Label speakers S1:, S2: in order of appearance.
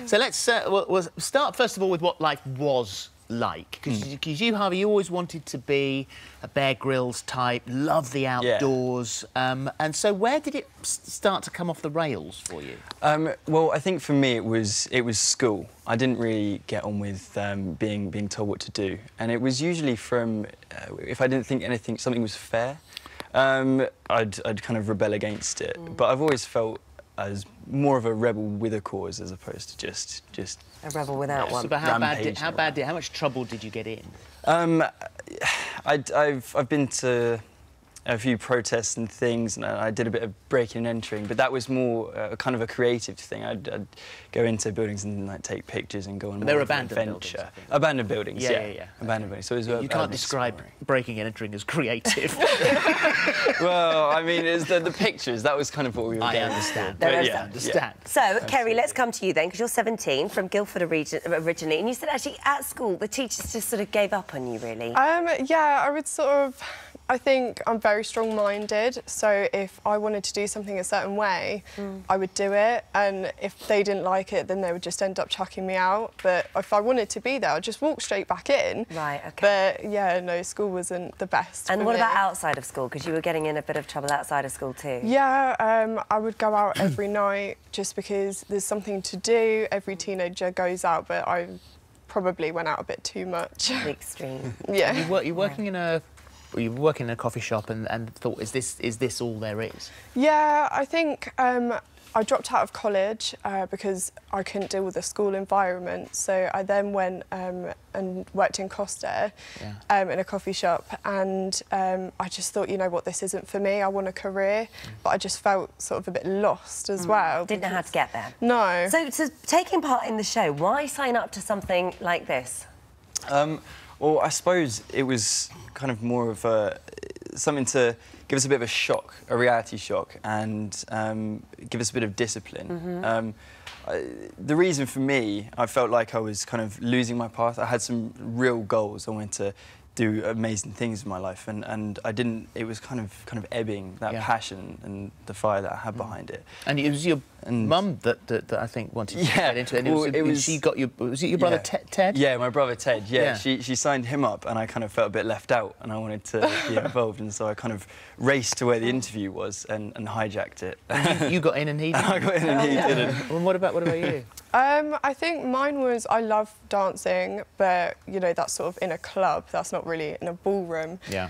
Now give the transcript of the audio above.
S1: So let's we'll start first of all with what life was like, because you, Harvey, you always wanted to be a Bear Grylls type, love the outdoors, and so where did it start to come off the rails for you?
S2: Well, I think for me it was school. I didn't really get on with being told what to do, and it was usually from if I didn't think something was fair, I'd kind of rebel against it. But I've always felt as more of a rebel with a cause as opposed to just
S3: a rebel without one.
S1: So, but how much trouble did you get in?
S2: I've been to a few protests and things, and I did a bit of breaking and entering, but that was more kind of a creative thing. I'd go into buildings and like take pictures and go on.
S1: But they were
S2: abandoned
S1: abandoned
S2: buildings. Abandoned buildings, yeah. Abandoned buildings. So it was
S1: you can't describe breaking and entering as creative.
S2: Well, I mean, it's the pictures. That was kind of what we were getting.
S1: I understand.
S3: But
S1: Yeah, understand.
S3: So, Keri, let's come to you then, because you're 17, from Guildford originally, and you said actually at school the teachers just sort of gave up on you, really.
S4: Yeah, I would sort of. I think I'm very strong-minded, so if I wanted to do something a certain way, I would do it, and if they didn't like it, then they would just end up chucking me out. But if I wanted to be there, I'd just walk straight back in.
S3: Right, OK.
S4: But, yeah, no, school wasn't the best
S3: And
S4: for
S3: what
S4: me.
S3: about outside of school? Because you were getting in a bit of trouble outside of school too.
S4: Yeah, I would go out every night just because there's something to do. Every teenager goes out, but I probably went out a bit too much.
S3: The extreme.
S4: Yeah.
S1: You're working in a... You were working in a coffee shop and thought, is this all there is?
S4: Yeah, I think I dropped out of college because I couldn't deal with the school environment. So I then went and worked in Costa in a coffee shop, and I just thought, you know what, this isn't for me. I want a career, but I just felt sort of a bit lost as well.
S3: Didn't know how to get there.
S4: No.
S3: So taking part in the show, why sign up to something like this?
S2: Well, I suppose it was kind of more of something to give us a bit of a shock, a reality shock, and give us a bit of discipline. The reason for me, I felt like I was kind of losing my path. I had some real goals. I wanted to do amazing things in my life, and I didn't. It was kind of ebbing, that passion and the fire that I had behind it.
S1: And it was your mum that I think wanted to get into it. And she got you. Was it your brother Ted?
S2: Yeah, my brother Ted. Yeah, she signed him up, and I kind of felt a bit left out, and I wanted to be involved, and so I kind of raced to where the interview was and hijacked it.
S1: You got in and he didn't.
S2: I got in and he didn't.
S1: And what about you?
S4: I think mine was, I love dancing, but, you know, that's sort of in a club. That's not really in a ballroom.
S1: Yeah.